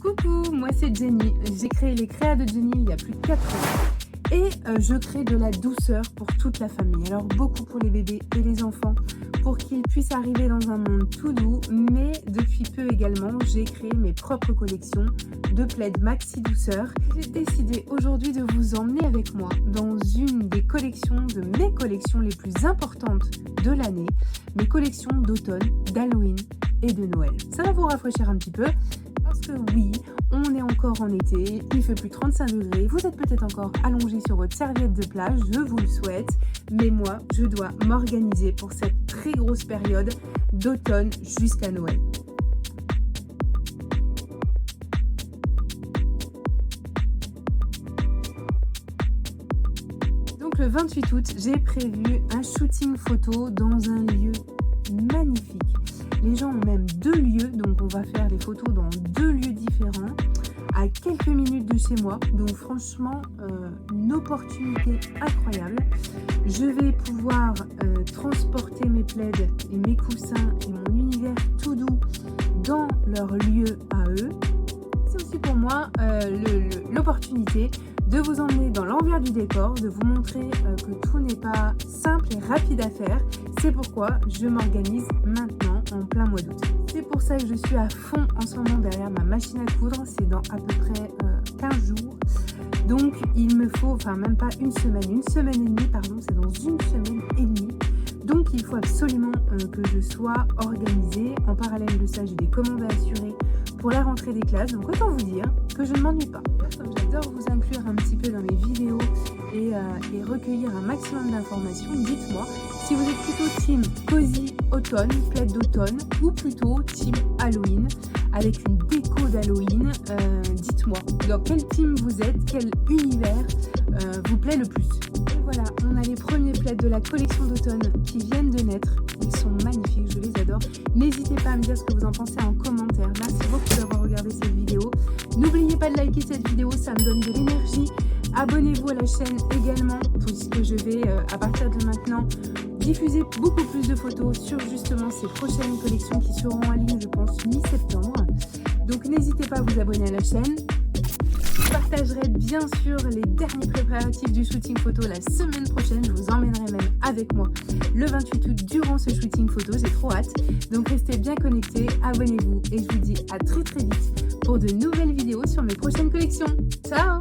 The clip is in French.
Coucou, moi c'est Jenny. J'ai créé les Créas de Jenny il y a plus de 4 ans. Et je crée de la douceur pour toute la famille. Alors beaucoup pour les bébés et les enfants, pour qu'ils puissent arriver dans un monde tout doux. Mais depuis peu également, j'ai créé mes propres collections de plaids maxi douceur. J'ai décidé aujourd'hui de vous emmener avec moi dans une des collections de mes collections les plus importantes de l'année. Mes collections d'automne, d'Halloween et de Noël. Ça va vous rafraîchir un petit peu. Parce que oui, on est encore en été, il fait plus de 35 degrés, vous êtes peut-être encore allongé sur votre serviette de plage, je vous le souhaite, mais moi, je dois m'organiser pour cette très grosse période d'automne jusqu'à Noël. Donc le 28 août, j'ai prévu un shooting photo dans un lieu magnifique. Les gens ont même 2 lieux, donc on va faire les photos dans 2 lieux différents, à quelques minutes de chez moi. Donc franchement, une opportunité incroyable. Je vais pouvoir transporter mes plaids et mes coussins et mon univers tout doux dans leur lieu à eux. C'est aussi pour moi l'opportunité de vous emmener dans l'envers du décor, de vous montrer que tout n'est pas simple et rapide à faire. C'est pourquoi je m'organise maintenant en plein mois d'août. C'est pour ça que je suis à fond en ce moment derrière ma machine à coudre. C'est dans à peu près 15 jours. Donc il me faut, enfin même pas une semaine et demie, pardon, c'est dans une semaine et demie. Donc il faut absolument que je sois organisée. En parallèle de ça, j'ai des commandes à assurer pour la rentrée des classes. Donc autant vous dire que je ne m'ennuie pas. Comme j'adore vous inclure un petit peu dans mes vidéos et recueillir un maximum d'informations, dites-moi si vous êtes plutôt team cosy automne, plaid d'automne, ou plutôt team Halloween avec une déco d'Halloween. Dites-moi dans quel team vous êtes, quel univers vous plaît le plus. Et voilà, on a les premiers plaids de la collection d'automne qui viennent de naître. Ils sont magnifiques, je les adore. N'hésitez pas à me dire ce que vous en pensez en commentaire. Merci beaucoup d'avoir regardé cette vidéo. N'oubliez pas de liker cette vidéo, ça me donne de l'énergie. Abonnez-vous à la chaîne également, puisque je vais, à partir de maintenant, diffuser beaucoup plus de photos sur justement ces prochaines collections qui seront en ligne, je pense, mi-septembre. Donc n'hésitez pas à vous abonner à la chaîne. Je partagerai bien sûr les derniers préparatifs du shooting photo la semaine prochaine. Je vous emmènerai même avec moi le 28 août durant ce shooting photo. J'ai trop hâte. Donc restez bien connectés, abonnez-vous et je vous dis à très vite pour de nouvelles vidéos sur mes prochaines collections. Ciao!